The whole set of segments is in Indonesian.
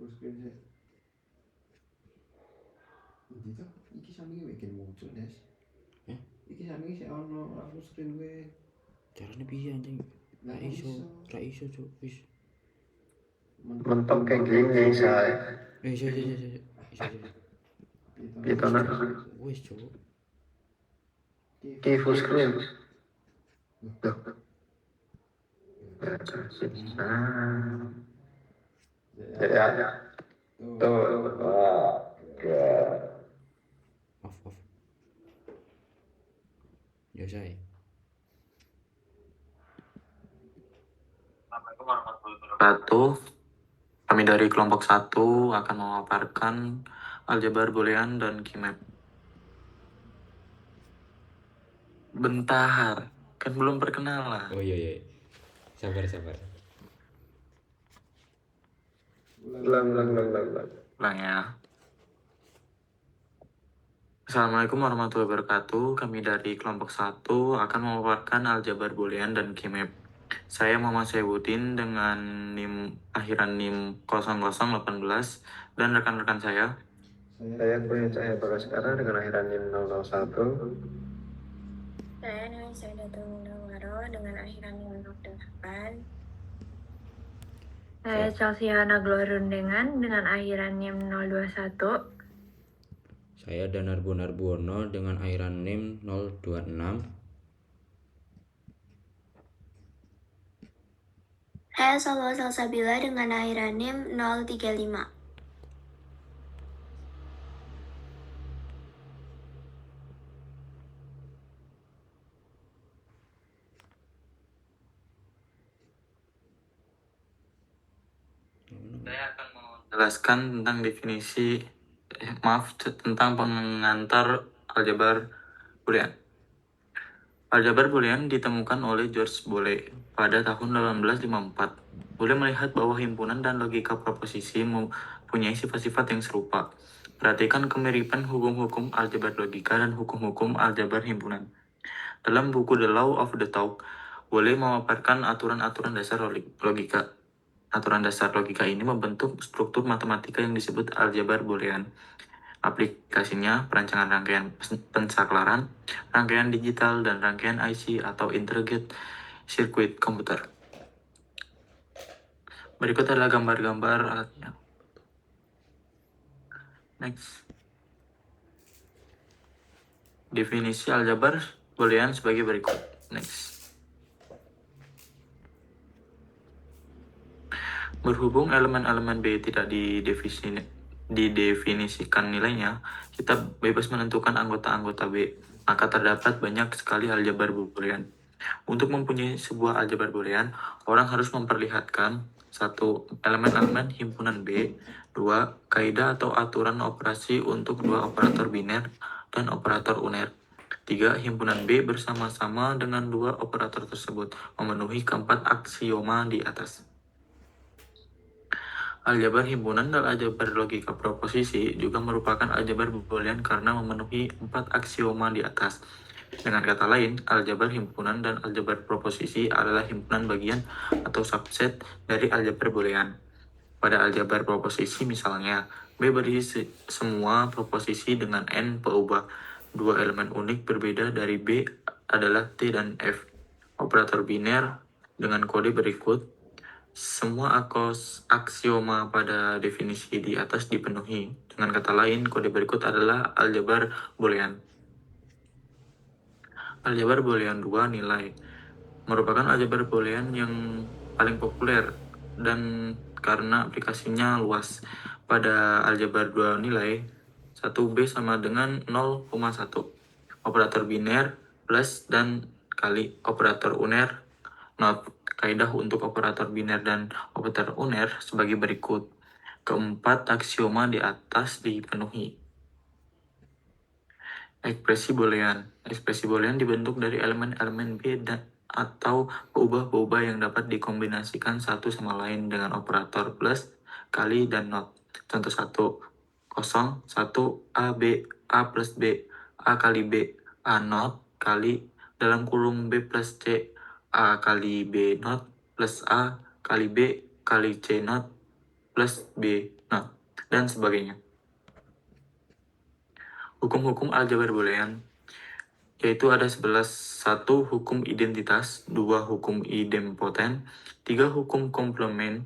full screen sih. Itu iki sampingnya bikin muncul Des. Iki sampingnya sih ono full screen gue. Caranya piye anjing? Ra iso cuk wis. Mentok kayak gini saya. Iso. Gitu nah. Wis cuk. Di full screen. Tuh. Ya. Tuh. Wah. Ya. Off. Ya saya. Assalamualaikum warahmatullahi wabarakatuh. Kami dari kelompok 1 akan memaparkan aljabar boolean dan Q-map. Bentar, kan belum perkenalan. Oh iya. Sabar. Ulang ya. Assalamualaikum warahmatullahi wabarakatuh. Kami dari kelompok 1 akan memaparkan aljabar boolean dan Q-map. Saya Muhammad Saibuddin dengan akhiran NIM 0018 dan rekan-rekan saya. Saya Kurnia Cahaya Bagaskara dengan akhiran NIM 001. Saya Saidatul Munawwaro dengan akhiran NIM 08. Saya Chelsea Hana Glorundengan dengan akhiran NIM 021. Saya Danar Bonarbuono dengan akhiran NIM 026. Saya Salwa Salsabila dengan akhiran NIM 035. Saya akan menjelaskan tentang tentang pengantar aljabar boolean. Aljabar boolean ditemukan oleh George Boole pada tahun 1854. Boole melihat bahwa himpunan dan logika proposisi mempunyai sifat-sifat yang serupa. Perhatikan kemiripan hukum-hukum aljabar logika dan hukum-hukum aljabar himpunan. Dalam buku The Law of the Talk, Boole memaparkan aturan-aturan dasar logika. Aturan dasar logika ini membentuk struktur matematika yang disebut aljabar boolean. Aplikasinya perancangan rangkaian pensaklaran, rangkaian digital, dan rangkaian IC atau integrated circuit komputer. Berikut adalah gambar-gambar alatnya. Next. Definisi aljabar boolean sebagai berikut. Next. Berhubung elemen-elemen B tidak didefinisikan nilainya, kita bebas menentukan anggota-anggota B. Maka terdapat banyak sekali aljabar boolean. Untuk mempunyai sebuah aljabar boolean, orang harus memperlihatkan 1. Elemen-elemen himpunan B, 2. Kaidah atau aturan operasi untuk 2 operator biner dan operator uner, 3. Himpunan B bersama-sama dengan 2 operator tersebut memenuhi keempat aksioma di atas. Aljabar himpunan dan aljabar logika proposisi juga merupakan aljabar boolean karena memenuhi 4 aksioma di atas. Dengan kata lain, aljabar himpunan dan aljabar proposisi adalah himpunan bagian atau subset dari aljabar boolean. Pada aljabar proposisi misalnya, B berisi semua proposisi dengan N peubah. 2 elemen unik berbeda dari B adalah T dan F. Operator biner dengan kode berikut. Semua aksioma pada definisi di atas dipenuhi. Dengan kata lain, kode berikut adalah aljabar boolean. Aljabar boolean 2 nilai merupakan aljabar boolean yang paling populer dan karena aplikasinya luas. Pada aljabar 2 nilai, 1B sama dengan 0,1. Operator biner plus dan kali operator uner not. Kaidah untuk operator biner dan operator uner sebagai berikut. Keempat aksioma di atas dipenuhi. Ekspresi boolean. Ekspresi boolean dibentuk dari elemen-elemen B atau peubah-peubah yang dapat dikombinasikan satu sama lain dengan operator plus, kali, dan not. Contoh 1. 0, 1, A, B, A plus B, A kali B, A not, kali, dalam kurung B plus C, A kali B not, plus A kali B kali C not, plus B not, dan sebagainya. Hukum-hukum aljabar boolean yaitu ada 11. 1 hukum identitas, 2 hukum idempoten, 3 hukum komplement,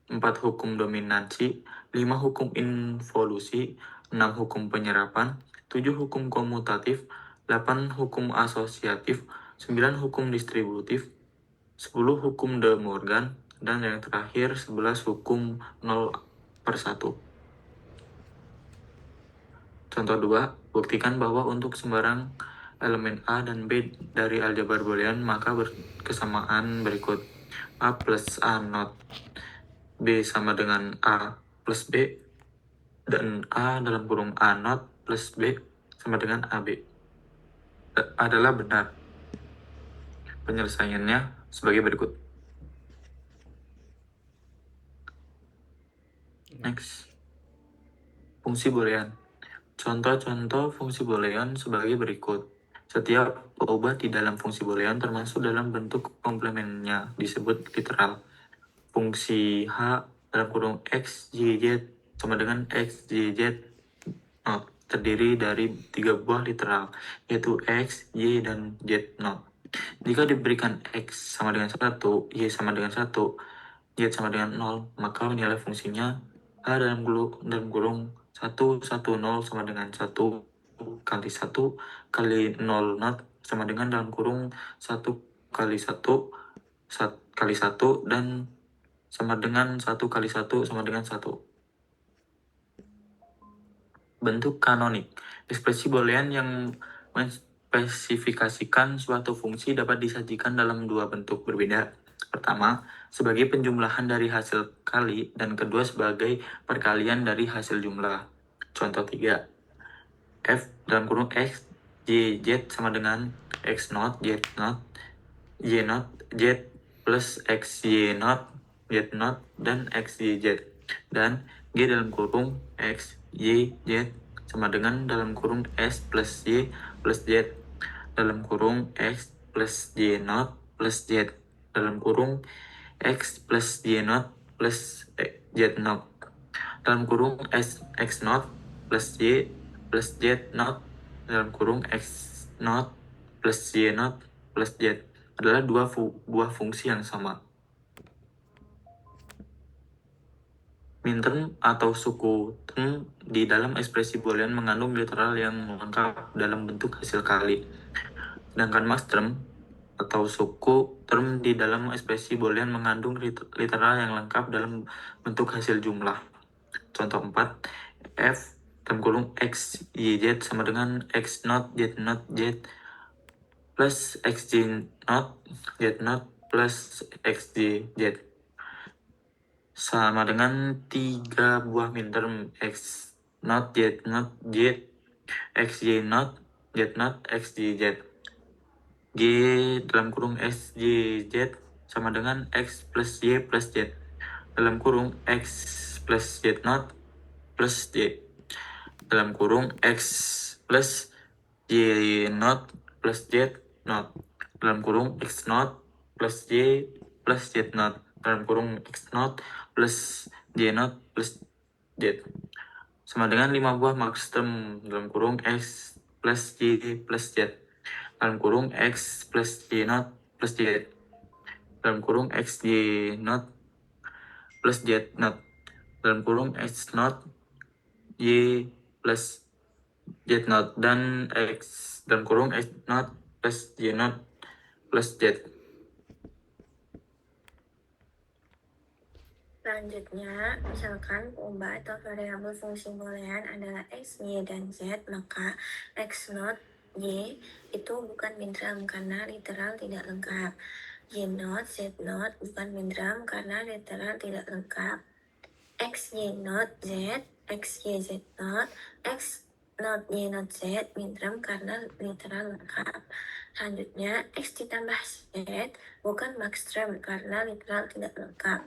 4 hukum dominansi, 5 hukum involusi, 6 hukum penyerapan, 7 hukum komutatif, 8 hukum asosiatif, 9 hukum distributif, 10 hukum De Morgan, dan yang terakhir 11 hukum 0/1. Contoh 2, buktikan bahwa untuk sembarang elemen A dan B dari aljabar boolean maka berkesamaan berikut. A plus A not B sama dengan A plus B, dan A dalam kurung A not plus B sama dengan AB adalah benar. Penyelesaiannya sebagai berikut. Next. Fungsi boolean. Contoh-contoh fungsi boolean sebagai berikut. Setiap obat di dalam fungsi boolean termasuk dalam bentuk komplemennya disebut literal. Fungsi H dalam kurung X, Y, Z sama dengan X, Y, Z not terdiri dari 3 buah literal, yaitu X, Y, dan Z not. Jika diberikan X sama dengan 1, Y sama dengan 1, Z sama dengan 0, maka nilai fungsinya H dalam kurung 1, 1, 0 sama dengan 1 kali 1 kali 0 not sama dengan dalam kurung 1 kali 1 kali 1 dan sama dengan 1 kali 1 sama dengan 1. Bentuk kanonik. Ekspresi boolean yang menspesifikasikan suatu fungsi dapat disajikan dalam 2 bentuk berbeda. Pertama, sebagai penjumlahan dari hasil kali, dan kedua sebagai perkalian dari hasil jumlah. Contoh 3. F dalam kurung X, Y, Z sama dengan X not, Y not, Y not, Z plus X, Y not, Z not, dan X, Y, Z. Dan G dalam kurung X, Y, Z sama dengan dalam kurung S plus Y plus Z dalam kurung X plus Y not plus Z dalam kurung X plus Y not plus Z not dalam kurung X not plus Y plus Z not dalam kurung X not plus Y not plus Z adalah 2 buah fungsi yang sama. Minterm atau suku term di dalam ekspresi boolean mengandung literal yang lengkap dalam bentuk hasil kali. Sedangkan max term atau suku term di dalam ekspresi boolean mengandung literal yang lengkap dalam bentuk hasil jumlah. Contoh 4, F dalam kurung X, Y, Z sama dengan X not, Z not, Z plus X, Y not, Z not plus X, Y, Z sama dengan 3 buah minterm X not, Z not, Z, X, Y not, Z not, X, Y, Z. G dalam kurung S, Y, Z sama dengan X plus Y plus Z dalam kurung X plus Z not plus Y dalam kurung X plus Y not plus Z not dalam kurung X not plus Y plus Z not dalam kurung X not plus Y not plus Z sama dengan 5 buah max term dalam kurung X plus Y plus Z dalam kurung X plus Y not plus Z dalam kurung X Y not plus Z not dalam kurung X not Y plus Z not dan X dalam kurung X not plus Y not plus Z. Selanjutnya, misalkan perubahan atau variabel fungsi boolean adalah X, Y, dan Z, maka X not, Y itu bukan minterm karena literal tidak lengkap. Y not, Z not bukan minterm karena literal tidak lengkap. X, Y not, Z, X, Y, Z not, X not, Y not, Z minterm karena literal lengkap. Selanjutnya, X ditambah Z bukan max term karena literal tidak lengkap.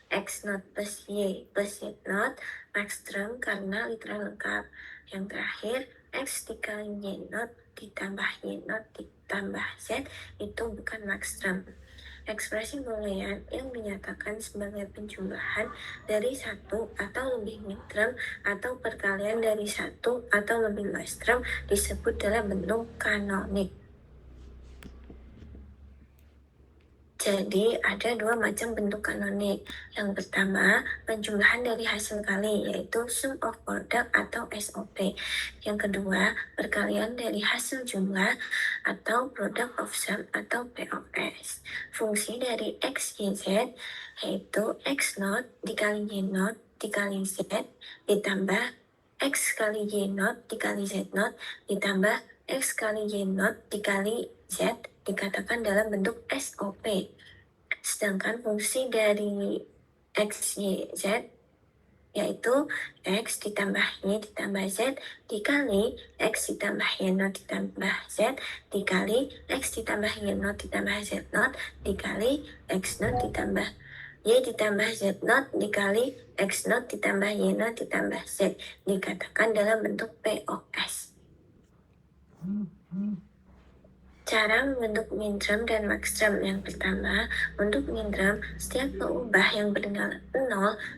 X not plus Y plus Z not max term karena literal lengkap. Yang terakhir, X dikali Y not ditambah Y not ditambah Z itu bukan max term. ekspresi boolean yang dinyatakan sebagai penjumlahan dari satu atau lebih minterm atau perkalian dari satu atau lebih maxterm disebut dalam bentuk kanonik. Jadi, ada dua macam bentuk kanonik. Yang pertama, penjumlahan dari hasil kali, yaitu sum of product atau SOP. Yang kedua, perkalian dari hasil jumlah atau product of sum atau POS. Fungsi dari X, Y, Z, yaitu X naught dikali Y naught dikali Z, ditambah X kali Y naught dikali Z naught, ditambah X kali Y naught dikali Z, dikatakan dalam bentuk SOP. Sedangkan fungsi dari X, Y, Z yaitu X ditambah Y ditambah Z dikali X ditambah Y naught ditambah Z dikali X ditambah Y naught ditambah Z naught dikali X naught ditambah Y ditambah Z naught dikali X naught ditambah Y naught ditambah Z dikatakan dalam bentuk POS. Cara membentuk minterm dan maxterm. Yang pertama, untuk minterm, setiap peubah yang bernilai 0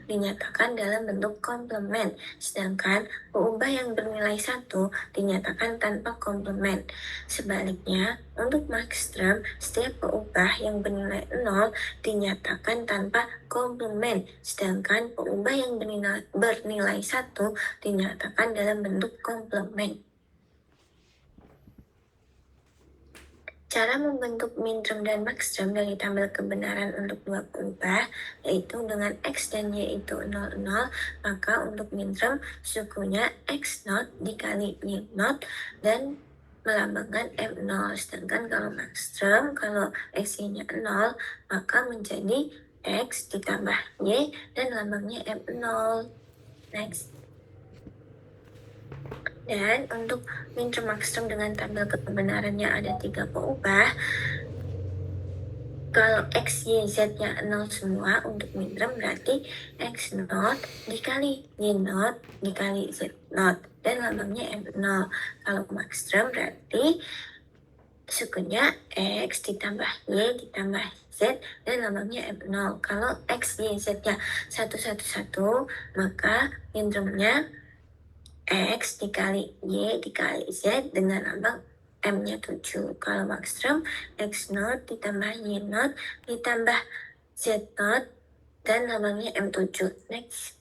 dinyatakan dalam bentuk komplement, sedangkan peubah yang bernilai 1 dinyatakan tanpa komplement. Sebaliknya, untuk maxterm, setiap peubah yang bernilai 0 dinyatakan tanpa komplement, sedangkan peubah yang bernilai 1 dinyatakan dalam bentuk komplement. Cara membentuk minterm dan maxterm dari tabel kebenaran untuk dua peubah, yaitu dengan X dan Y itu 0, 0, maka untuk minterm sukunya X naught dikali Y naught dan melambangkan M0. Sedangkan kalau maxterm, kalau X-Y-nya 0, maka menjadi X ditambah Y dan lambangnya M0. Next. Dan untuk minterm maxterm dengan tabel kebenarannya ada 3 peubah. Kalau X, Y, Z-nya 0 semua untuk minterm berarti X naught dikali Y naught dikali Z naught dan lambangnya M0. Kalau maxterm berarti sukunya X ditambah Y ditambah Z dan lambangnya M0. Kalau X, Y, Z-nya 1, 1, 1, maka mintermnya X dikali Y dikali Z dengan lambang M-nya 7. Kalau maxterm, X naught ditambah Y naught ditambah Z naught dan lambangnya M7. Next.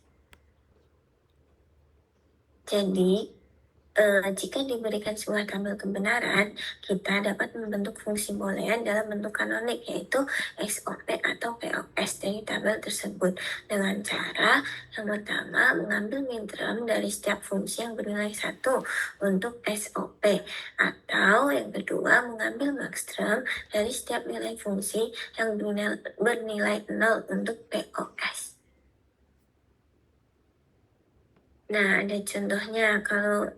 Jadi, jika diberikan sebuah tabel kebenaran, kita dapat membentuk fungsi boolean dalam bentuk kanonik, yaitu SOP atau POS dari tabel tersebut dengan cara yang pertama mengambil minterm dari setiap fungsi yang bernilai 1 untuk SOP, atau yang kedua mengambil maxterm dari setiap nilai fungsi yang bernilai 0 untuk POS. Nah, ada contohnya. Kalau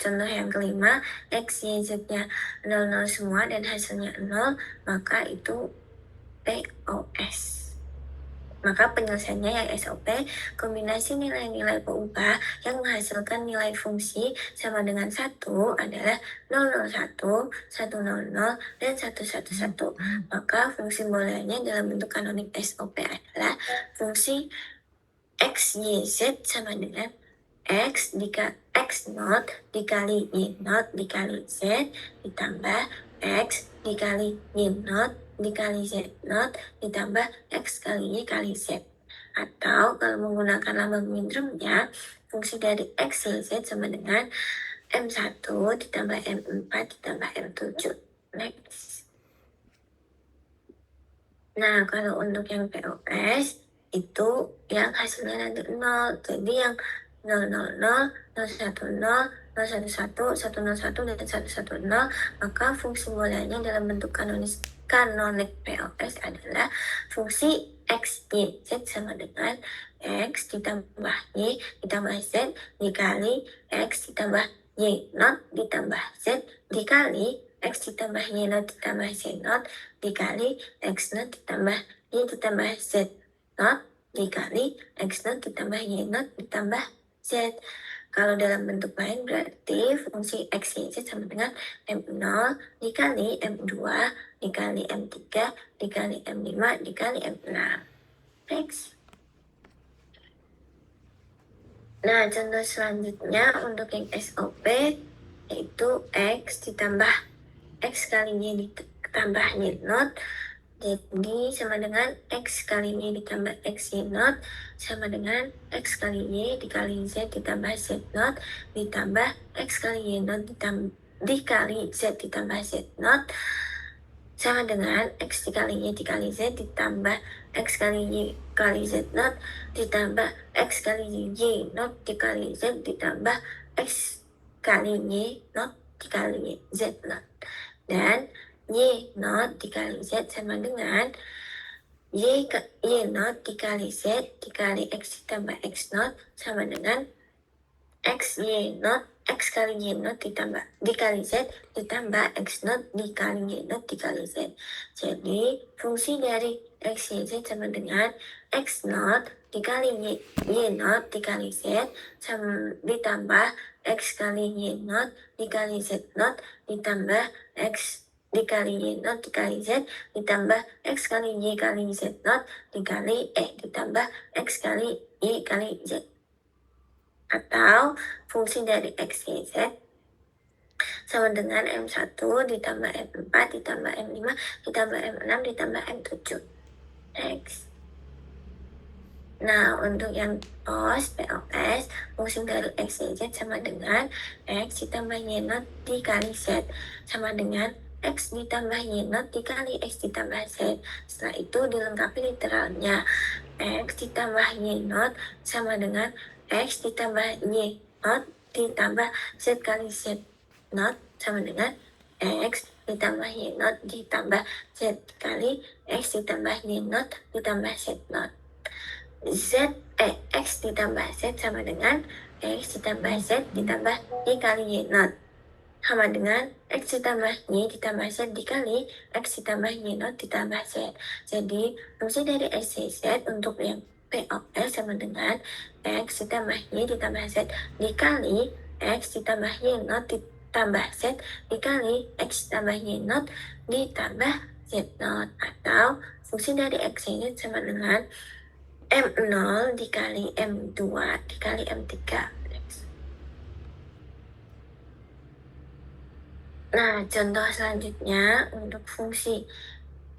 contoh yang kelima, X, Y, Z-nya 00 semua dan hasilnya 0, maka itu POS. Maka penyelesaiannya yang SOP, kombinasi nilai-nilai peubah yang menghasilkan nilai fungsi sama dengan 1 adalah 001, 100, dan 111. Maka fungsi booleannya dalam bentuk kanonik SOP adalah fungsi X, Y, Z sama dengan X naught dikali Y naught dikali Z ditambah X dikali Y naught dikali Z naught ditambah X kali Y kali Z. Atau kalau menggunakan lambang mintermnya, fungsi dari X, Y, Z sama dengan M1 ditambah M4 ditambah M7. Next. Nah, kalau untuk yang POS, itu yang hasilnya nanti 0. Jadi yang 000, 010, 011, 101, dan 110, maka fungsi booleannya dalam bentuk kanonik POS adalah fungsi X, Y, Z sama dengan X ditambah Y ditambah Z dikali X ditambah Y naught ditambah Z dikali X ditambah Y naught ditambah Z naught dikali X naught ditambah Y ditambah Z naught dikali X naught ditambah Y naught ditambah Z. Kalau dalam bentuk lain berarti fungsi X, Y, Z sama dengan M0 dikali M2 dikali M3 dikali M5 dikali M6. Next. Nah, contoh selanjutnya untuk yang SOP yaitu X ditambah X kali Y ditambah Y not. Jadi sama dengan X kali Y ditambah X Y not sama dengan X kali Y dikali Z ditambah Z not ditambah X kali Y not dikali Z ditambah Z not sama dengan X dikali Y dikali Z ditambah X kali Y kali Z not ditambah X kali Y not dikali Z ditambah X kali Y not dikali Z not. Dan Y not dikali Z sama dengan Y not dikali Z dikali X ditambah X not sama dengan X Y not X kali Y not dikali Z ditambah X not dikali Y not dikali Z. Jadi fungsi dari X Y Z sama dengan X not dikali Y not dikali Z sama ditambah X kali Y not dikali Z not ditambah X dikali Y not dikali Z ditambah X kali Y kali Z not dikali ditambah X kali Y kali Z. Atau fungsi dari X, Y, Z sama dengan M1 ditambah M4 ditambah M5 ditambah M6 ditambah M7. Next. Nah, untuk yang POS, fungsi dari X, Y, Z sama dengan X ditambah Y not dikali Z sama dengan X ditambah Y not dikali X ditambah Z. Setelah itu dilengkapi literalnya. X ditambah Y not sama dengan X ditambah Y not ditambah Z kali Z not sama dengan X ditambah Y not ditambah Z kali X ditambah Y not ditambah Z not. X ditambah Z sama dengan X ditambah Z ditambah Y kali Y not sama dengan X ditambah Y ditambah Z dikali X ditambah Y not ditambah Z. Jadi fungsi dari X, Y, Z untuk yang POS sama dengan X ditambah Y ditambah Z dikali X ditambah Y not ditambah Z dikali X ditambah Y not ditambah Z not. Atau fungsi dari X, Y, Z sama dengan M0 dikali M2 dikali M3. Nah, contoh selanjutnya untuk fungsi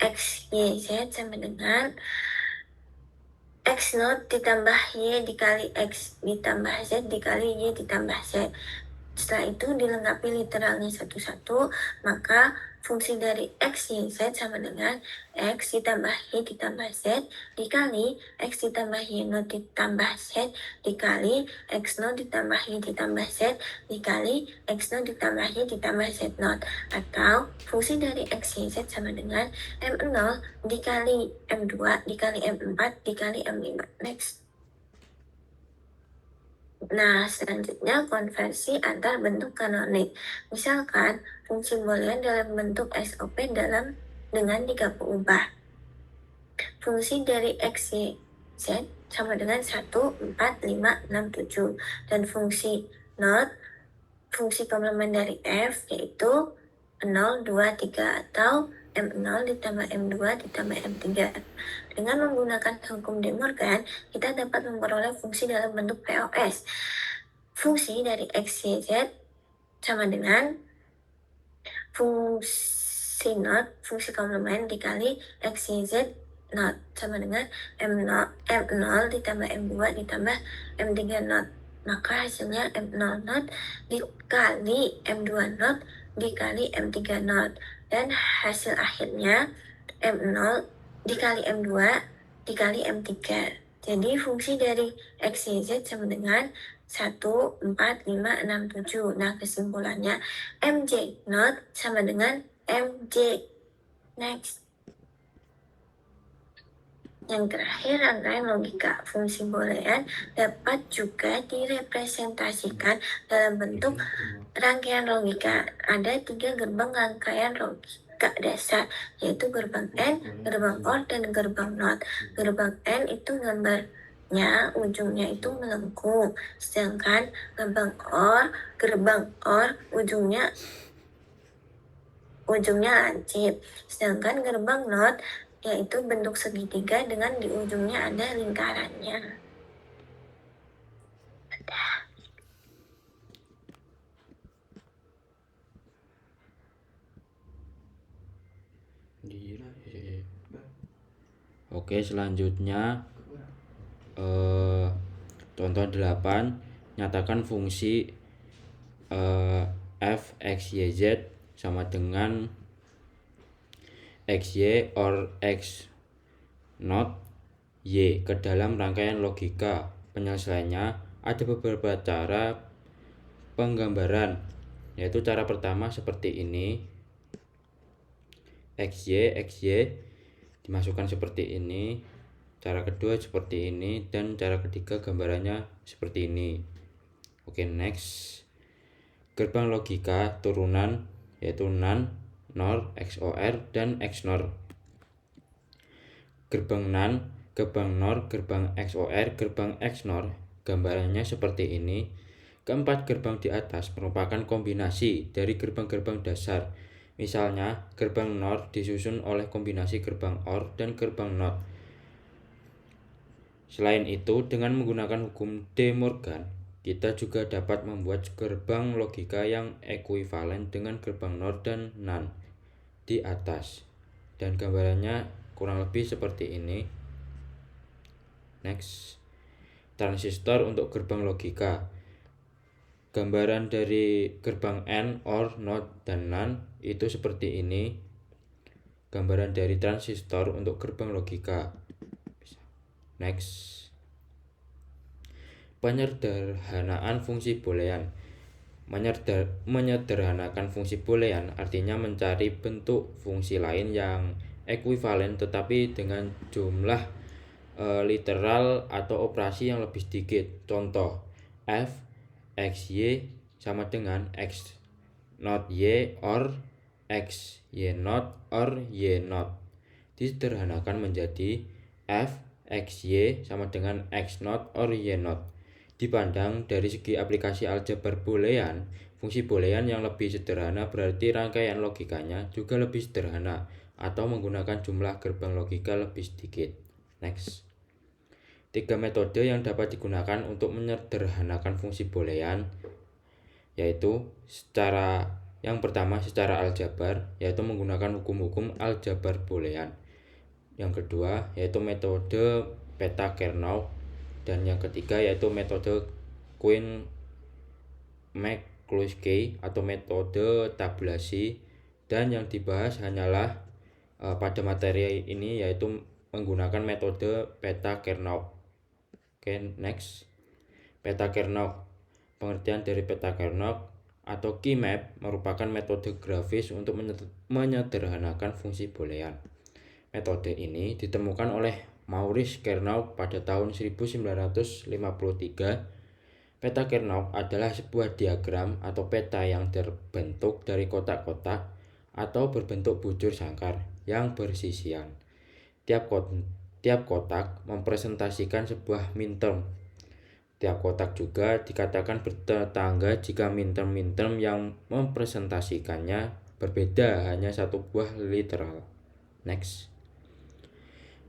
X, Y, Z sama dengan X not ditambah Y dikali X ditambah Z dikali Y ditambah Z. Setelah itu dilengkapi literalnya satu-satu, maka fungsi dari X, Y, Z sama dengan X ditambah Y ditambah Z dikali X ditambah Y not ditambah Z dikali X not ditambah Y ditambah Z dikali X not ditambah Y ditambah Z not. Atau fungsi dari X, Y, Z sama dengan M0 dikali M2 dikali M4 dikali M5. Next. Nah, selanjutnya konversi antar bentuk kanonik. Misalkan fungsi boolean dalam bentuk SOP dengan 3 peubah. Fungsi dari X, Y, Z sama dengan 1, 4, 5, 6, 7. Dan fungsi not, fungsi komplement dari F yaitu 0, 2, 3 atau M0 ditambah M2 ditambah M3. Dengan menggunakan hukum De Morgan, kita dapat memperoleh fungsi dalam bentuk POS. Fungsi dari X, Y, Z sama dengan fungsi not, fungsi komplement dikali X, Y, Z not sama dengan M0 ditambah M2 ditambah M3 not. Maka hasilnya M0 not dikali M2 not dikali M3 not. Dan hasil akhirnya M0 dikali M2 dikali M3. Jadi fungsi dari X, Y, Z sama dengan 1, 4, 5, 6, 7. Nah, kesimpulannya MJ not sama dengan MJ. Next. Yang terakhir, rangkaian logika. Fungsi boolean dapat juga direpresentasikan dalam bentuk rangkaian logika. Ada 3 gerbang rangkaian logika dasar, yaitu gerbang AND, gerbang OR, dan gerbang NOT. Gerbang AND itu gambar NOT-nya ujungnya itu melengkung, sedangkan gerbang OR ujungnya lancip. Sedangkan gerbang NOT yaitu bentuk segitiga dengan di ujungnya ada lingkarannya. Oke, selanjutnya contoh 8, nyatakan fungsi f x y z sama dengan xy or x not y ke dalam rangkaian logika. Penyelesaiannya ada beberapa cara penggambaran, yaitu cara pertama seperti ini, xy dimasukkan seperti ini, cara kedua seperti ini, dan cara ketiga gambarannya seperti ini. Oke, next. Gerbang logika turunan yaitu NaN, NOR, XOR, dan XNOR. Gerbang NaN, gerbang NOR, gerbang XOR, gerbang XNOR gambarannya seperti ini. Keempat gerbang di atas merupakan kombinasi dari gerbang-gerbang dasar. Misalnya, gerbang NOR disusun oleh kombinasi gerbang OR dan gerbang NOT. Selain itu, dengan menggunakan hukum De Morgan, kita juga dapat membuat gerbang logika yang ekuivalen dengan gerbang NOR dan NaN di atas. Dan gambarannya kurang lebih seperti ini. Next. Transistor untuk gerbang logika. Gambaran dari gerbang AND, OR, NOT, dan NaN itu seperti ini. Gambaran dari transistor untuk gerbang logika. Next. Penyederhanaan fungsi boolean. Menyederhanakan fungsi boolean artinya mencari bentuk fungsi lain yang ekuivalen tetapi dengan jumlah literal atau operasi yang lebih sedikit. Contoh, f x y sama dengan x not y or x y not or y not. Disederhanakan menjadi f x y sama dengan x not or y not. Dipandang dari segi aplikasi aljabar boolean, fungsi boolean yang lebih sederhana berarti rangkaian logikanya juga lebih sederhana atau menggunakan jumlah gerbang logika lebih sedikit. Next. 3 metode yang dapat digunakan untuk menyederhanakan fungsi boolean, yaitu yang pertama secara aljabar, yaitu menggunakan hukum-hukum aljabar boolean. Yang kedua yaitu metode Peeta-Kernow, dan yang ketiga yaitu metode Quine-McCluskey atau metode tabulasi. Dan yang dibahas hanyalah pada materi ini yaitu menggunakan metode Peeta-Kernow. Oke, next. Peeta-Kernow. Pengertian dari Peeta-Kernow atau key map merupakan metode grafis untuk menyederhanakan fungsi boolean. Metode ini ditemukan oleh Maurice Kernow pada tahun 1953. Peeta-Kernow adalah sebuah diagram atau peta yang terbentuk dari kotak-kotak atau berbentuk bujur sangkar yang bersisian. Tiap kotak mempresentasikan sebuah minterm. Tiap kotak juga dikatakan bertetangga jika minterm yang mempresentasikannya berbeda hanya satu buah literal. Next.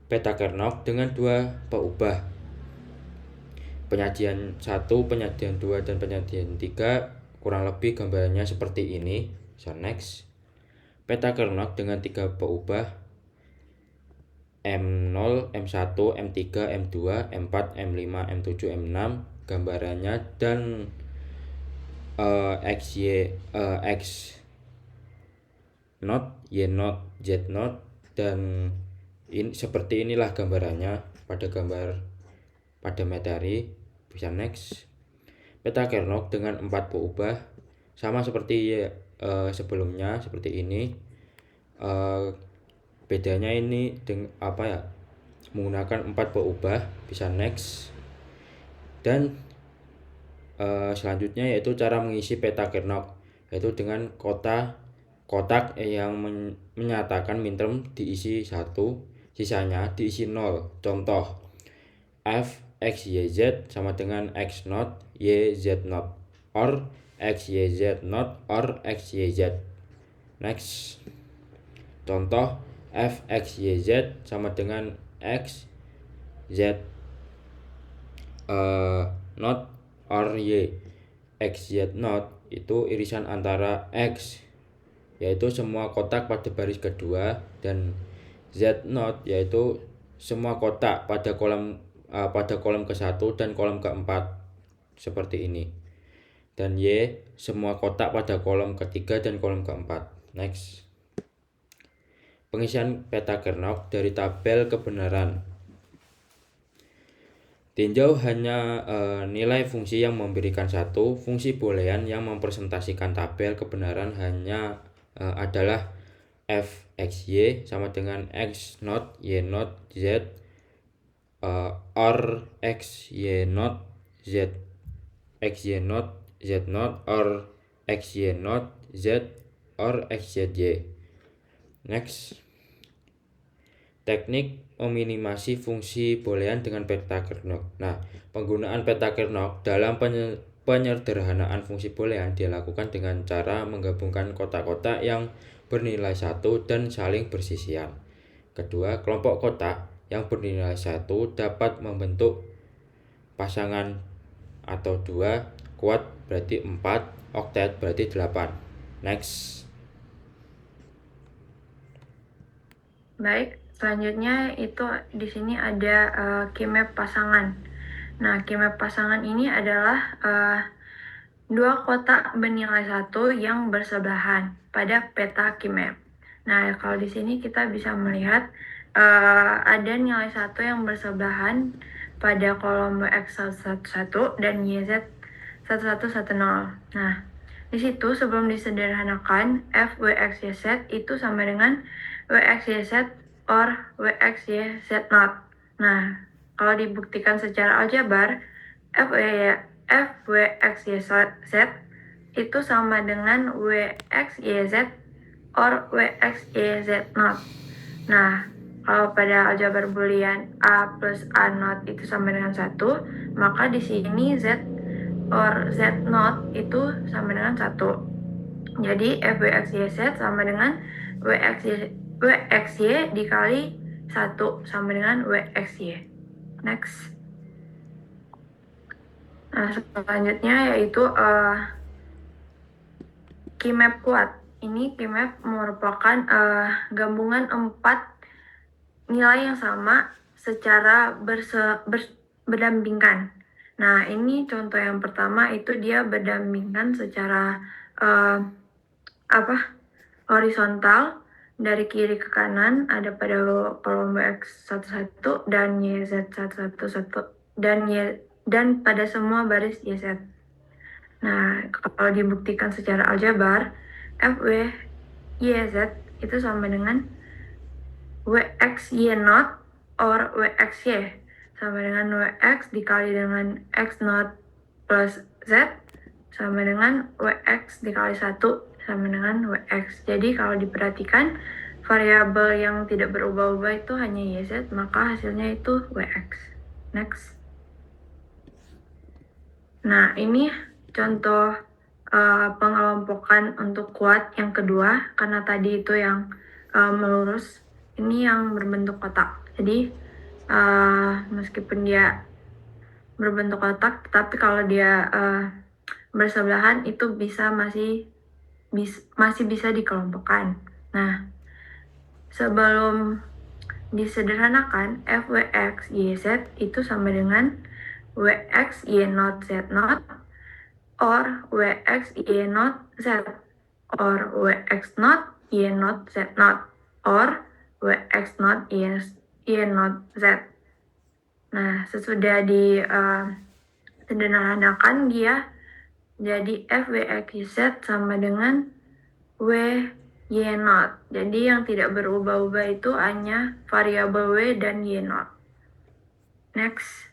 Peeta-Kernow dengan 2 peubah. Penyajian 1, penyajian 2, dan penyajian 3 kurang lebih gambarannya seperti ini. So next. Peeta-Kernow dengan 3 peubah M0, M1, M3, M2, M4, M5, M7, M6 gambarannya, dan X not, Y not, Z not, dan seperti inilah gambarannya pada materi. Bisa next. Peeta-Kernow dengan 4 peubah sama seperti sebelumnya seperti ini. Bedanya ini menggunakan 4 peubah. Bisa next. Dan selanjutnya yaitu cara mengisi Peeta-Kernow, yaitu dengan kotak yang menyatakan minterm diisi 1, sisanya diisi 0. Contoh, f x, y, z sama dengan x naught, y, z naught, or x, y, z naught, or x, y, z. Next. Contoh f, x, y, z sama dengan x, z naught, or y. X, z naught itu irisan antara x, yaitu semua kotak pada baris kedua, dan z naught yaitu semua kotak pada kolom ke-1 dan kolom ke-4 seperti ini, dan y semua kotak pada kolom ketiga dan kolom ke-4. Next. Pengisian peta Kernot dari tabel kebenaran. Tinjau hanya nilai fungsi yang memberikan 1. Fungsi boolean yang mempresentasikan tabel kebenaran hanya adalah f x y sama dengan x naught, y naught, z, or x y naught, z, x y naught, z naught, or x y naught, z, or x z y. Next. Teknik meminimasi fungsi boolean dengan peta Kernot. Nah, penggunaan peta Kernot dalam penyederhanaan fungsi boolean dilakukan dengan cara menggabungkan kotak-kotak yang bernilai 1 dan saling bersisian. Kedua, kelompok kotak yang bernilai 1 dapat membentuk pasangan atau 2, kuad berarti 4, oktet berarti 8. Next. Baik, selanjutnya itu di sini ada keymap pasangan. Nah, keymap pasangan ini adalah dua kotak bernilai 1 yang bersebelahan pada peta keymap. Nah, kalau di sini kita bisa melihat ada nilai 1 yang bersebelahan pada kolom WX111 dan YZ1110. Nah, di situ sebelum disederhanakan f WXYZ itu sama dengan WXYZ or WXYZ not. Nah, kalau dibuktikan secara aljabar, f WXYZ itu sama dengan WXYZ or WXYZ not. Nah, kalau pada aljabar boolean A plus A not itu sama dengan 1, maka di sini Z or Z not itu sama dengan 1. Jadi FWXYZ sama dengan WXY dikali 1 sama dengan WXY. Next. Nah, selanjutnya yaitu keymap kuad. Ini keymap merupakan gabungan 4 nilai yang sama secara berdampingan. Nah, ini contoh yang pertama itu dia berdampingan secara horizontal dari kiri ke kanan, ada pada kolom WX11 dan YZ111 dan pada semua baris YZ. Nah, kalau dibuktikan secara aljabar, FWYZ itu sama dengan WXY not or WXY sama dengan WX dikali dengan X not plus Z sama dengan WX dikali 1 sama dengan WX. Jadi kalau diperhatikan variabel yang tidak berubah-ubah itu hanya YZ, maka hasilnya itu WX. Next. Nah, ini contoh pengelompokan untuk kuad yang kedua, karena tadi itu yang melurus, ini yang berbentuk kotak. Jadi meskipun dia berbentuk kotak, tapi kalau dia bersebelahan itu masih bisa dikelompokkan. Nah, sebelum disederhanakan, FWXYZ itu sama dengan WXY not Z not or WXY not Z or WX not Y not Z not or WX not Y not Z. Nah, sesudah disederhanakan dia jadi FWXYZ sama dengan WY not. Jadi yang tidak berubah-ubah itu hanya variabel W dan Y not. Next,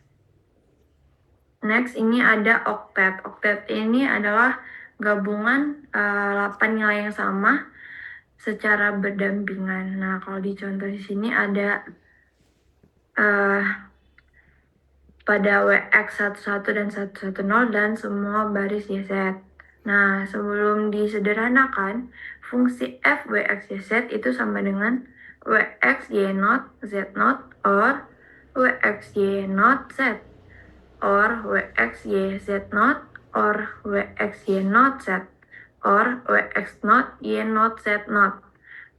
ini ada oktet. Oktet ini adalah gabungan 8 nilai yang sama secara berdampingan. Nah, kalau dicontoh di sini ada pada WX11 dan 110 dan semua baris YZ. Nah, sebelum disederhanakan, fungsi f WX YZ itu sama dengan WX Y0 Z0 or WX Y0 Z or WX YZ0 or WX Y0 Z or WX0 Y0 Z0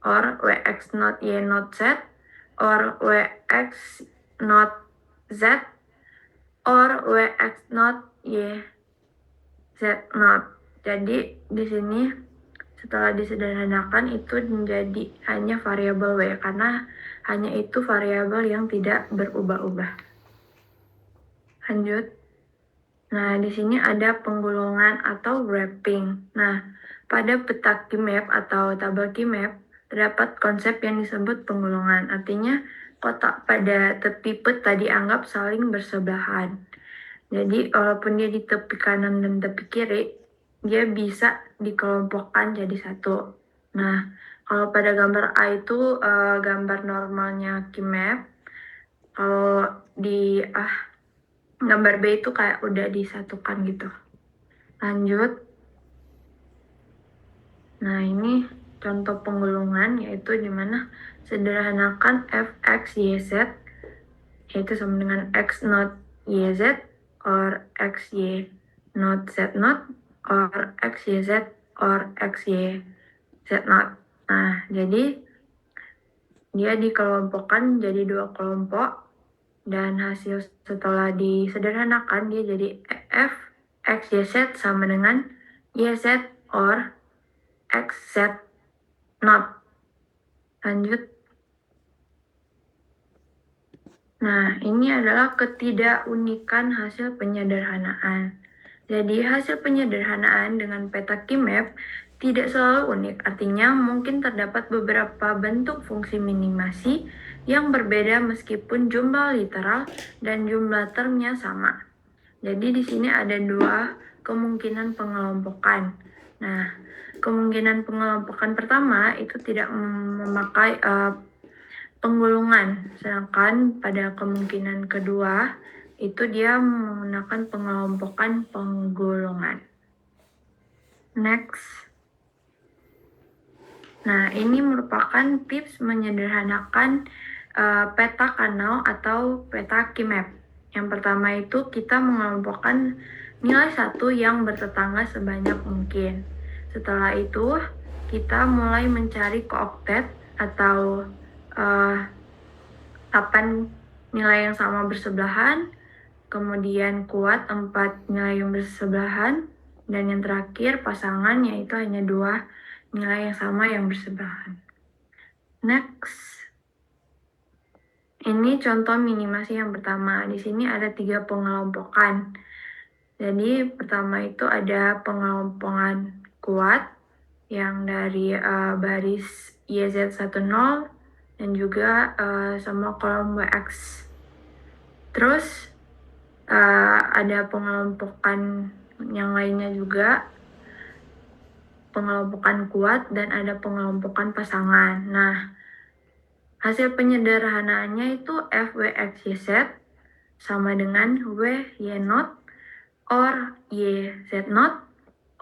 or WX0 Y0 Z or WX0 Z or WX0 Y Z0. Jadi di sini setelah disederhanakan itu menjadi hanya variabel W karena hanya itu variabel yang tidak berubah-ubah. Lanjut. Nah, di sini ada penggulungan atau wrapping. Nah, pada peta Kimap atau tabel Kimap terdapat konsep yang disebut penggulungan. Artinya kotak pada tepi peta dianggap saling bersebelahan. Jadi walaupun dia di tepi kanan dan tepi kiri, dia bisa dikelompokkan jadi satu. Nah, kalau pada gambar A itu gambar normalnya Kimap. Kalau di gambar B itu kayak udah disatukan gitu. Lanjut. Nah, ini contoh penggulungan yaitu dimana sederhanakan fx yz yaitu sama dengan x0 yz or xy not z0 or xyz or xy z0. Nah, jadi dia dikelompokkan jadi dua kelompok dan hasil setelah disederhanakan dia jadi f xyz sama dengan yz or xz not. Lanjut. Nah, ini adalah ketidakunikan hasil penyederhanaan. Jadi, hasil penyederhanaan dengan peta Kimap tidak selalu unik. Artinya, mungkin terdapat beberapa bentuk fungsi minimasi yang berbeda meskipun jumlah literal dan jumlah termnya sama. Jadi, di sini ada dua kemungkinan pengelompokan. Nah, kemungkinan pengelompokan pertama itu tidak memakai penggulungan, sedangkan pada kemungkinan kedua itu dia menggunakan pengelompokan penggulungan. Next. Nah, ini merupakan tips menyederhanakan peta kanal atau peta Kimap. Yang pertama itu kita mengelompokkan nilai satu yang bertetangga sebanyak mungkin. Setelah itu, kita mulai mencari kooktet atau 8 nilai yang sama bersebelahan, kemudian kuat 4 nilai yang bersebelahan, dan yang terakhir pasangan yaitu hanya 2 nilai yang sama yang bersebelahan. Next. Ini contoh minimasi yang pertama. Di sini ada 3 pengelompokan. Jadi pertama itu ada pengelompokan kuat yang dari baris YZ10 dan juga sama kolom WX. Terus ada pengelompokan yang lainnya juga, pengelompokan kuat dan ada pengelompokan pasangan. Nah, hasil penyederhanaannya itu FWXYZ sama dengan WY0 or YZ0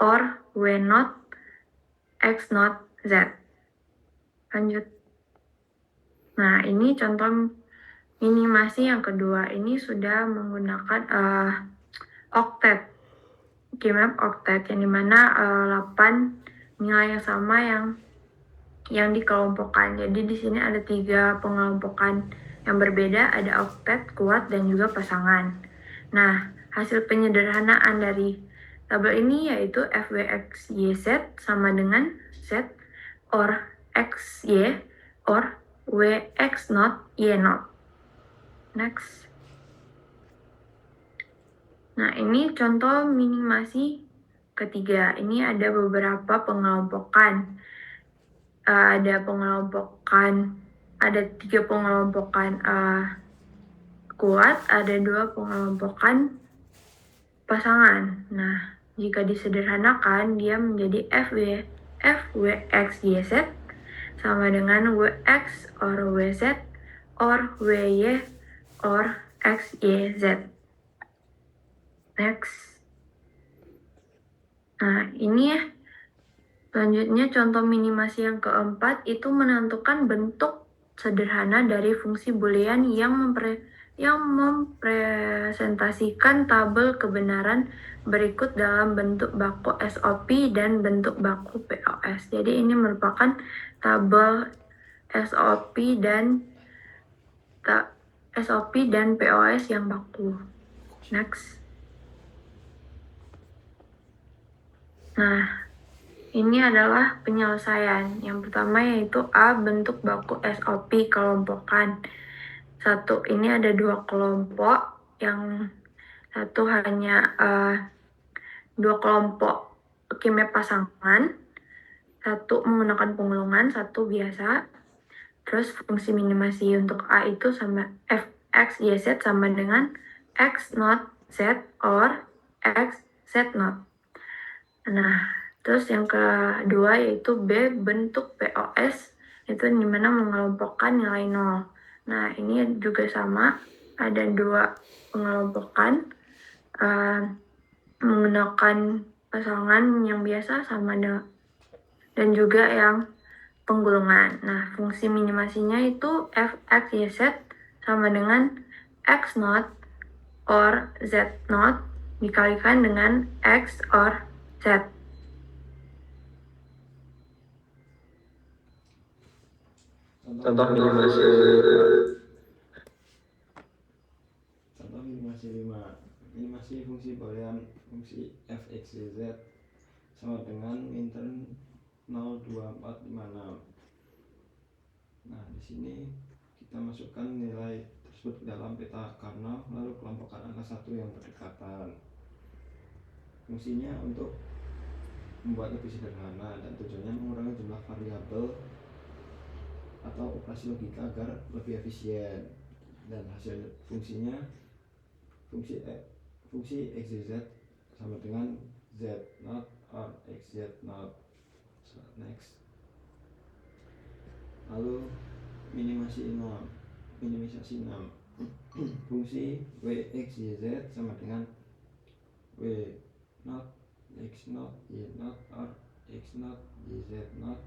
or W0 X0 Z. Lanjut. Nah, ini contoh minimasi yang kedua. Ini sudah menggunakan oktet, Kimap oktet, yang dimana 8 nilai yang sama yang dikelompokkan. Jadi di sini ada 3 pengelompokan yang berbeda, ada oktet, kuat, dan juga pasangan. Nah, hasil penyederhanaan dari tabel ini yaitu FWXYZ sama dengan Z or XY or WX0 Y0. Next. Nah, ini contoh minimasi ketiga. Ini ada beberapa pengelompokan. Ada 3 pengelompokan kuat, ada 2 pengelompokan pasangan. Nah, jika disederhanakan, dia menjadi FWXYZ sama dengan WX or WZ or WY or XYZ. Next. Nah, ini ya. Selanjutnya contoh minimasi yang keempat itu menentukan bentuk sederhana dari fungsi boolean yang mempresentasikan tabel kebenaran berikut dalam bentuk baku SOP dan bentuk baku POS. Jadi ini merupakan tabel SOP dan POS yang baku. Next. Nah, ini adalah penyelesaian. Yang pertama yaitu A, bentuk baku SOP kelompokan. Satu, ini ada 2 kelompok. Yang satu hanya 2 kelompok kimia pasangan. Satu menggunakan penggulungan, satu biasa. Terus fungsi minimasi untuk A itu sama Fx, YZ sama dengan X not Z or X Z not. Nah, terus yang kedua yaitu B, bentuk POS, itu dimana mengelompokkan nilai 0. Nah, ini juga sama, ada 2 pengelompokan menggunakan pasangan yang biasa sama dan juga yang penggulungan. Nah, fungsi minimasinya itu Fx, YZ sama dengan X not or Z not dikalikan dengan X or Z. Contoh minimasi Contoh minimasi 5. Minimasi fungsi boolean fungsi fx y z sama dengan min 0,2456. Nah, di sini kita masukkan nilai tersebut ke dalam peta Karnaugh, lalu kelompokkan angka 1 yang berdekatan. Fungsinya untuk membuat lebih sederhana dan tujuannya mengurangi jumlah variabel atau operasi logika agar lebih efisien. Dan hasil fungsinya fungsi xyz sama dengan z not or xz not. Next. Lalu minimasi 6. Fungsi wxyz sama dengan w not x not y not or x not yz not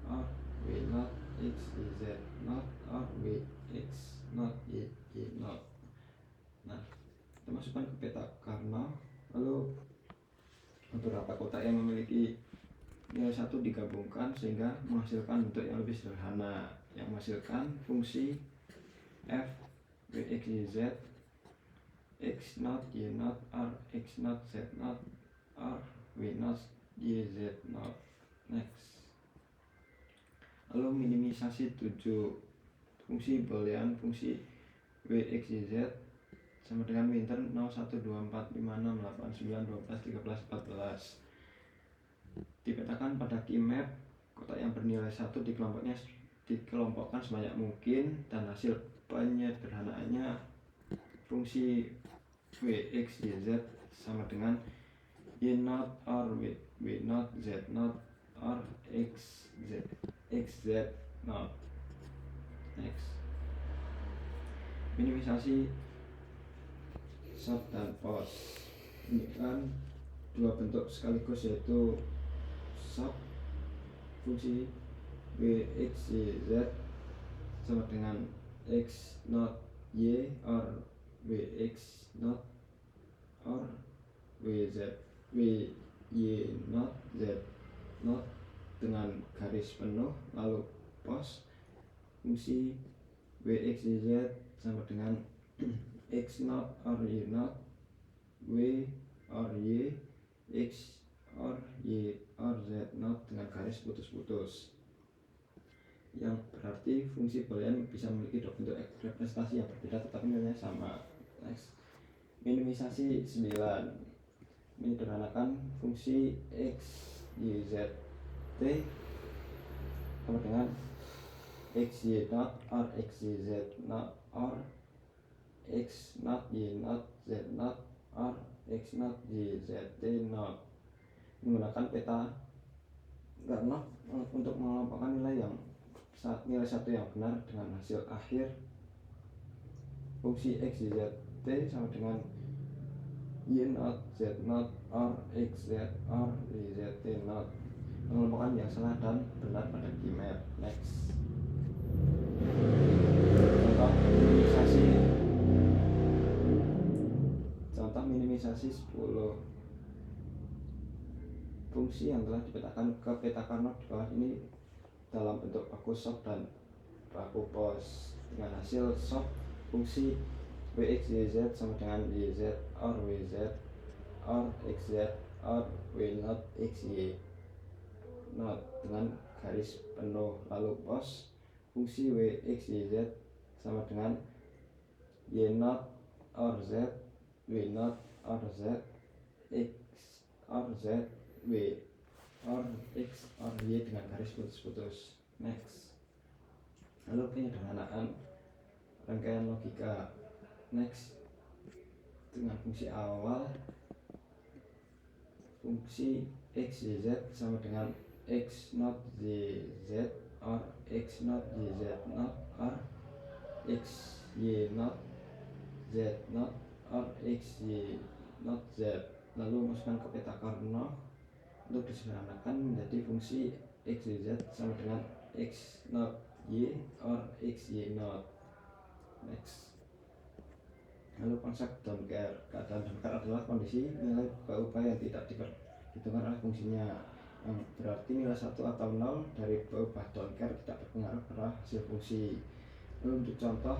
or w not x yz not or w x not y not. Nah, kita masukkan ke peta Karnaugh, lalu beberapa kotak yang memiliki nilai 1 digabungkan sehingga menghasilkan bentuk yang lebih sederhana, yang menghasilkan fungsi f wx yz x not y not or x not z not or w not yz not. Next. Lalu minimisasi 7. Fungsi boolean fungsi wxyz sama dengan min 0,1245689121314. Dipetakan pada key map, kotak yang bernilai 1 dikelompokkan sebanyak mungkin dan hasil penyederhanaannya fungsi wxyz sama dengan y not or w not z not or xz not. Next. Minimisasi sub dan post. Ini kan 2 bentuk sekaligus, yaitu sub fungsi wxyz sama dengan x not y or wx not or wy not z not dengan garis penuh, lalu post fungsi wxyz sama dengan x not or y not w or y x or y or z not dengan garis putus-putus, yang berarti fungsi boolean bisa memiliki 2 bentuk representasi yang berbeda tetapi nilainya sama. Next. Minimisasi 9. Menyederhanakan fungsi x y z t sama dengan x y not or x y z not or x not y not z not or x not y z t not, menggunakan peta Karnaugh untuk mengelompokkan nilai 1 yang benar dengan hasil akhir fungsi x y z t sama dengan Y not, Z not, or X, Z, or Y, Z, T not. Pengelompokan yang salah dan benar pada Gmap. Next. Contoh minimisasi 10. Fungsi yang telah dipetakan ke peta Carnot di bawah ini dalam bentuk baku SOP dan baku POS. Dengan hasil SOP, fungsi Wx YZ sama dengan YZ or WZ or XZ or W not XY not dengan garis penuh. Lalu POS, fungsi Wx YZ sama dengan Y not or Z, W not or Z, X or Z, W or X or Y dengan garis putus-putus. Next. Lalu penyederhanaan rangkaian logika. Next. Dengan fungsi awal, fungsi X YZ sama dengan X not YZ or X not YZ not or X Y not Z not or X Y not Z. Lalu masukkan ke peta Carnot untuk disederhanakan menjadi fungsi X Y Z sama dengan X not Y or X Y not. Next. Lalu konsep don't care. Keadaan don't care adalah kondisi nilai upaya yang tidak diperhitungkan oleh fungsinya, yang berarti nilai 1 atau 0 dari upah don't care tidak berpengaruh pada hasil fungsi. Lalu untuk contoh,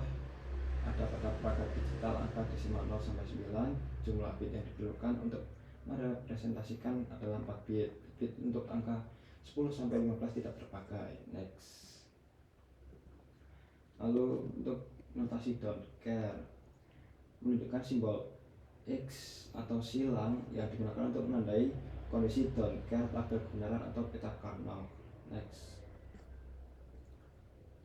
ada pada perangkat digital angka desimal 0 sampai 9, jumlah bit yang diperlukan untuk merepresentasikan adalah 4 bit. Bit untuk angka 10 sampai 15 tidak terpakai. Next. Lalu untuk notasi don't care, menunjukkan simbol X atau silang yang digunakan untuk menandai kondisi don't care, tabel kebenaran atau peta Carnot. Next.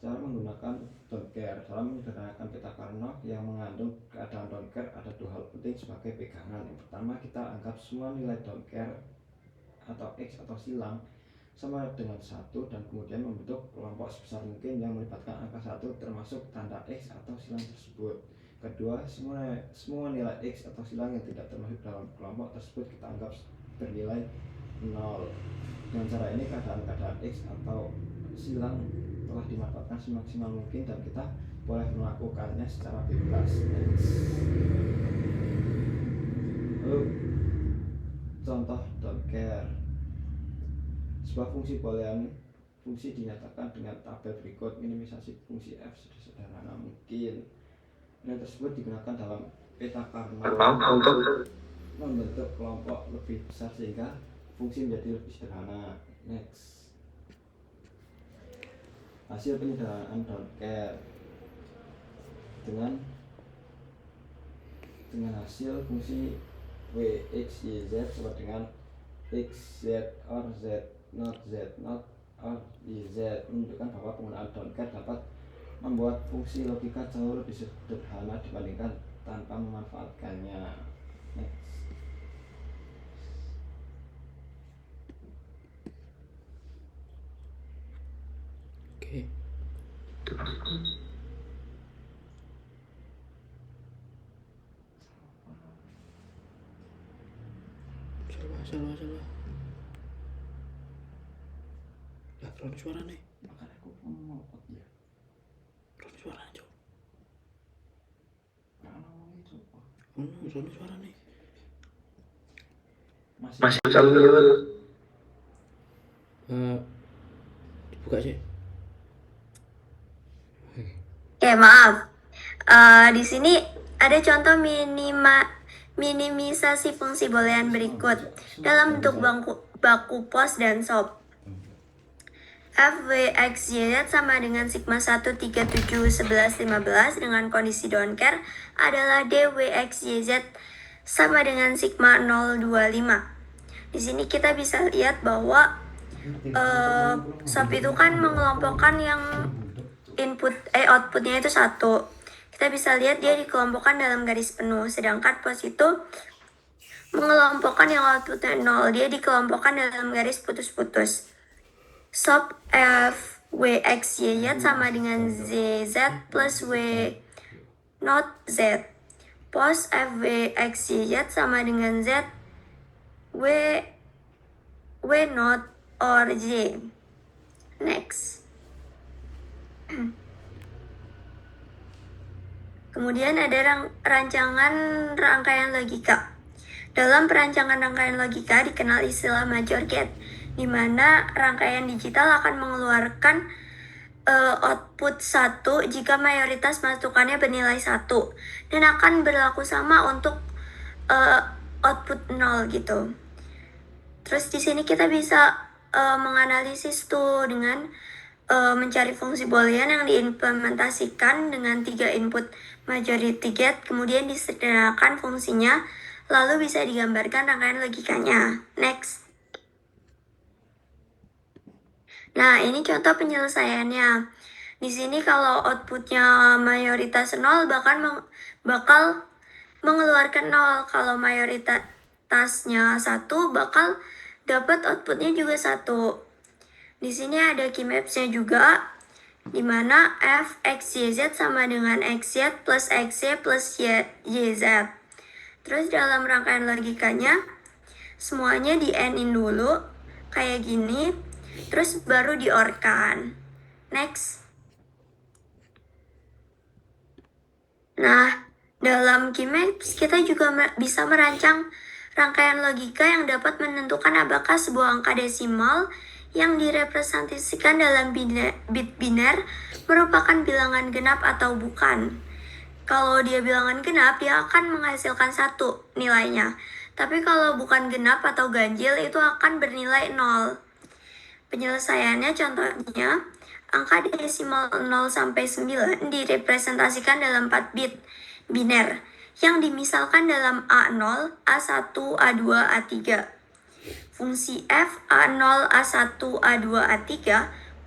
Cara menggunakan don't care. Dalam menyederhanakan peta Carnot yang mengandung keadaan don't care, ada 2 hal penting sebagai pegangan. Yang pertama, kita anggap semua nilai don't care atau X atau silang sama dengan 1 dan kemudian membentuk kelompok sebesar mungkin yang melibatkan angka 1 termasuk tanda X atau silang tersebut. Kedua, semua nilai X atau silang yang tidak termasuk dalam kelompok tersebut kita anggap bernilai 0. Dengan cara ini keadaan X atau silang telah dimanfaatkan semaksimal mungkin dan kita boleh melakukannya secara bebas. Lalu contoh don't care. Sebuah fungsi boolean fungsi dinyatakan dengan tabel berikut. Minimisasi fungsi f sesederhana mungkin. Nilai tersebut digunakan dalam peta Carnot untuk membentuk kelompok lebih besar sehingga fungsi menjadi lebih sederhana. Next. Hasil penyederhanaan don't care dengan hasil fungsi Wx YZ sama dengan X Z or Z not or YZ menunjukkan bahwa penggunaan don't care dapat membuat fungsi logika jauh lebih sederhana dibandingkan tanpa memanfaatkannya. Next. Oke. Salah. Ya, rono suara nih. Makanya aku ngomong ya. Rono suara aja. Itu Rono suara nih. Masih lanjut. Dibuka sih. Ya maaf, di sini ada contoh minimisasi fungsi boolean berikut dalam bentuk baku POS dan SOP. F, W, X, Y, Z sama dengan sigma 1, 3, 7, 11, 15 dengan kondisi don't care adalah D, W, X, Y, Z sama dengan sigma 0, 2, 5. Di sini kita bisa lihat bahwa SOP itu kan mengelompokkan yang outputnya itu 1. Kita bisa lihat dia dikelompokkan dalam garis penuh, sedangkan POS itu mengelompokkan yang outputnya 0, dia dikelompokkan dalam garis putus-putus. SOP F, W, X, Y, Z sama dengan Z plus W not Z. pos FW X, Y, Z sama dengan Z, W not or J. Next. Kemudian ada rancangan rangkaian logika. Dalam perancangan rangkaian logika dikenal istilah major gate, di mana rangkaian digital akan mengeluarkan output 1 jika mayoritas masukannya bernilai 1, dan akan berlaku sama untuk output 0 gitu. Terus di sini kita bisa menganalisis tuh dengan mencari fungsi boolean yang diimplementasikan dengan 3 input majority gate, kemudian disederhanakan fungsinya, lalu bisa digambarkan rangkaian logikanya. Next. Nah, ini contoh penyelesaiannya. Di sini kalau outputnya mayoritas 0 bakal mengeluarkan 0. Kalau mayoritasnya 1 bakal dapat outputnya juga 1. Di sini ada key maps-nya juga, di mana f x y z sama dengan x y plus x y plus y z. Terus dalam rangkaian logikanya semuanya di n-in dulu kayak gini, terus baru di or-kan. Next. Nah, dalam key maps kita juga bisa merancang rangkaian logika yang dapat menentukan apakah sebuah angka desimal yang direpresentasikan dalam bit biner merupakan bilangan genap atau bukan. Kalau dia bilangan genap, dia akan menghasilkan 1 nilainya. Tapi kalau bukan genap atau ganjil, itu akan bernilai 0. Penyelesaiannya contohnya, angka desimal 0 sampai 9 direpresentasikan dalam 4 bit biner yang dimisalkan dalam A0, A1, A2, A3. Fungsi f A0, A1, A2, A3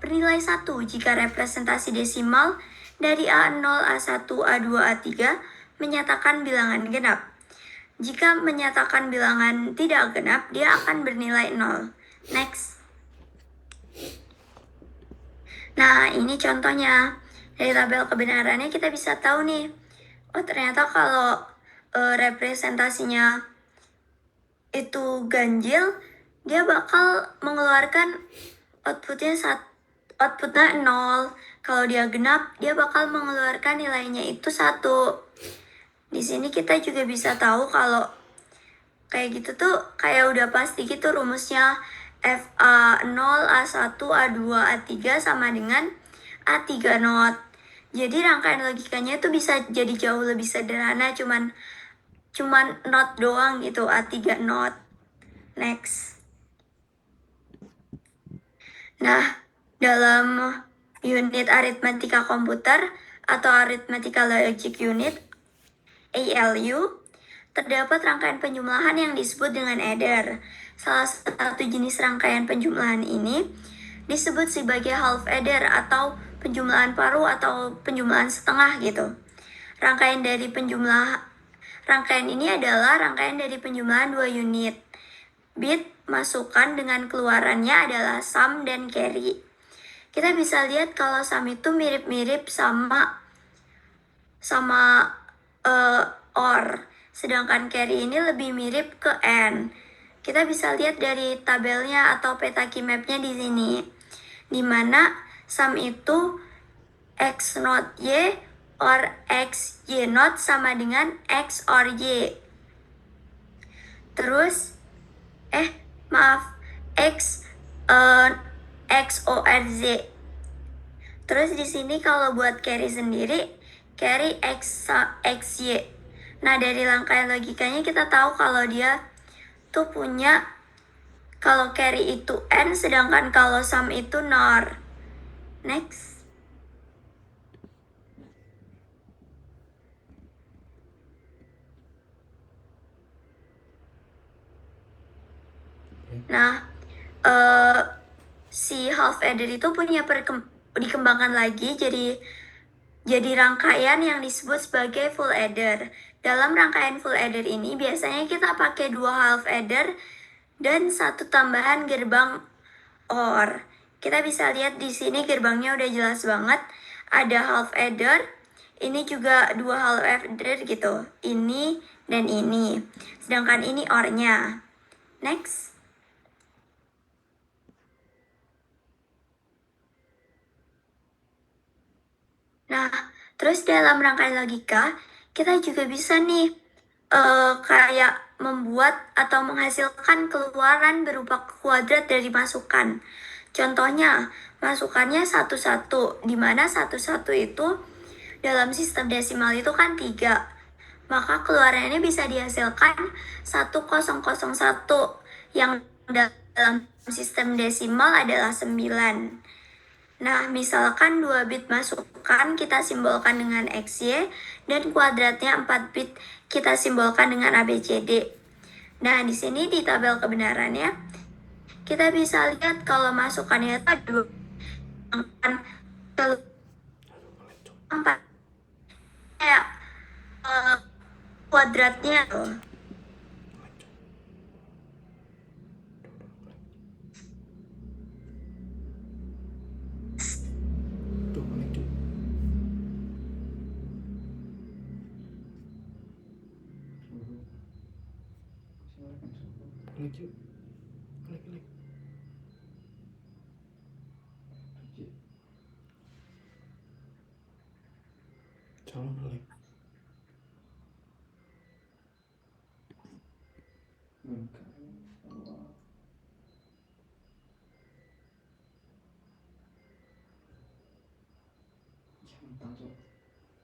bernilai 1 jika representasi desimal dari A0, A1, A2, A3 menyatakan bilangan genap. Jika menyatakan bilangan tidak genap, dia akan bernilai 0. Next. Nah, ini contohnya. Dari tabel kebenarannya kita bisa tahu nih, oh ternyata kalau representasinya itu ganjil, dia bakal mengeluarkan outputnya 0. Kalau dia genap, dia bakal mengeluarkan nilainya itu 1. Di sini kita juga bisa tahu kalau kayak gitu tuh kayak udah pasti gitu rumusnya, FA0, A1, A2, A3 sama dengan A3 not. Jadi rangkaian logikanya itu bisa jadi jauh lebih sederhana, cuman not doang gitu, A3 not. Next. Nah, dalam unit aritmatika komputer atau arithmetical logic unit ALU, terdapat rangkaian penjumlahan yang disebut dengan adder. Salah satu jenis rangkaian penjumlahan ini disebut sebagai half adder atau penjumlahan paruh atau penjumlahan setengah gitu. Rangkaian ini adalah rangkaian dari penjumlahan 2 unit. Bit masukan dengan keluarannya adalah sum dan carry. Kita bisa lihat kalau sum itu mirip-mirip sama or, sedangkan carry ini lebih mirip ke and. Kita bisa lihat dari tabelnya atau peta key map-nya di sini, di mana sum itu x not y or x y not sama dengan x or y. Terus X OR Z. Terus di sini kalau buat carry sendiri, carry X Y. Nah, dari rangkaian logikanya kita tahu kalau dia tuh punya, kalau carry itu N, sedangkan kalau sum itu NOR. Next. Nah, si half adder itu punya dikembangkan lagi jadi rangkaian yang disebut sebagai full adder. Dalam rangkaian full adder ini biasanya kita pakai 2 half adder dan 1 tambahan gerbang OR. Kita bisa lihat di sini gerbangnya udah jelas banget. Ada half adder, ini juga dua halo order gitu. Ini dan ini. Sedangkan ini OR-nya. Next. Nah, terus dalam rangkaian logika, kita juga bisa nih kayak membuat atau menghasilkan keluaran berupa kuadrat dari masukan. Contohnya, masukannya satu-satu, di mana satu-satu itu dalam sistem desimal itu kan 3. Maka keluarannya bisa dihasilkan 1001 yang dalam sistem desimal adalah 9. Nah, misalkan 2 bit masukan kita simbolkan dengan XY dan kuadratnya 4 bit kita simbolkan dengan ABCD. Nah, di sini di tabel kebenarannya kita bisa lihat kalau masukannya itu 4 kayak kuadratnya tuh.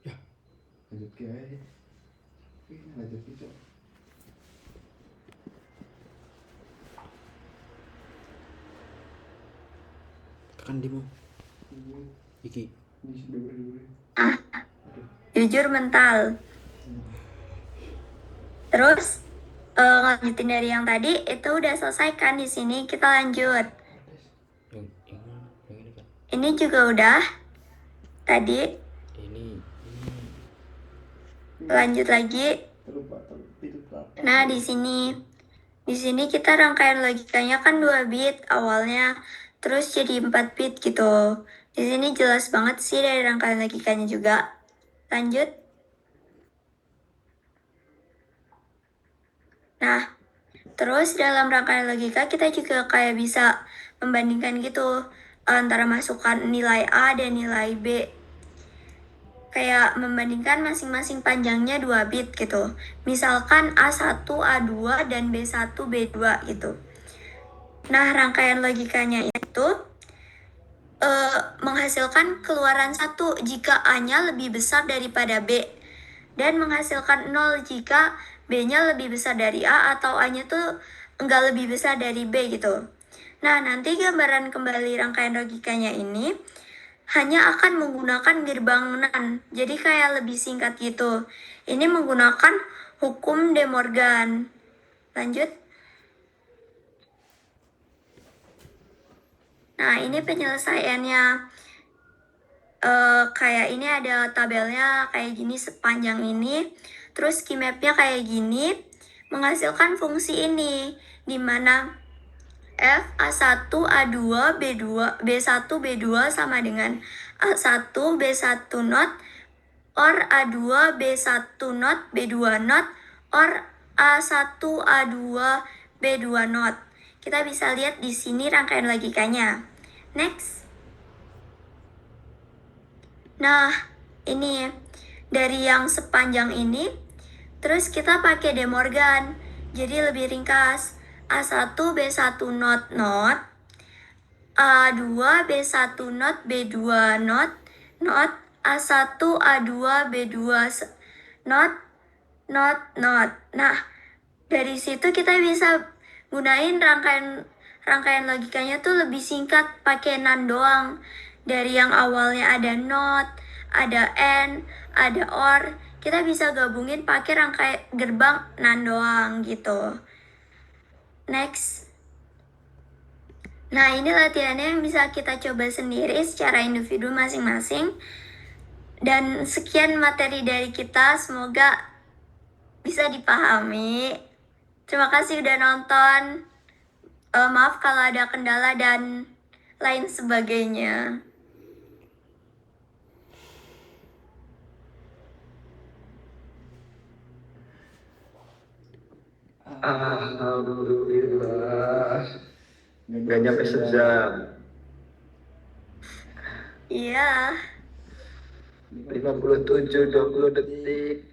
Ya. Lanjut ke aja. Lanjut gitu. Tekan dimu. Iki. Jujur mental. Terus lanjutin dari yang tadi itu udah selesai kan di sini, kita lanjut. Yang ini kan. Ini juga udah. Tadi Ini. lanjut lagi. Nah, di sini kita rangkaian logikanya kan 2 bit awalnya, terus jadi 4 bit gitu. Di sini jelas banget sih dari rangkaian logikanya juga. Lanjut. Nah, terus dalam rangkaian logika kita juga kayak bisa membandingkan gitu antara masukan nilai A dan nilai B. Kayak membandingkan masing-masing panjangnya 2 bit gitu. Misalkan A1, A2, dan B1, B2 gitu. Nah, rangkaian logikanya itu menghasilkan keluaran 1 jika A-nya lebih besar daripada B. Dan menghasilkan 0 jika B-nya lebih besar dari A atau A-nya tuh enggak lebih besar dari B gitu. Nah, nanti gambaran kembali rangkaian logikanya ini hanya akan menggunakan gerbang NAND. Jadi kayak lebih singkat gitu. Ini menggunakan hukum De Morgan. Lanjut. Nah, ini penyelesaiannya. Kayak ini ada tabelnya kayak gini sepanjang ini. Terus key mapnya kayak gini. Menghasilkan fungsi ini. Dimana F A1, A2, B2, B1, B2 sama dengan A1, B1 not, or A2, B1 not, B2 not, or A1, A2, B2 not. Kita bisa lihat di sini rangkaian logikanya. Next. Nah, ini dari yang sepanjang ini, terus kita pakai De Morgan. Jadi lebih ringkas. A1, B1 not not, A2, B1 not, B2 not, not, A1, A2, B2 not, not, not. Nah, dari situ kita bisa gunain rangkaian logikanya tuh lebih singkat pakai NAND doang. Dari yang awalnya ada not, ada and, ada or, kita bisa gabungin pakai rangkaian gerbang NAND doang gitu. Next. Nah, ini latihannya yang bisa kita coba sendiri secara individu masing-masing. Dan sekian materi dari kita, semoga bisa dipahami. Terima kasih udah nonton. Maaf kalau ada kendala dan lain sebagainya. Alhamdulillah. Gak nyampe sejam. Iya. 57, 20 detik.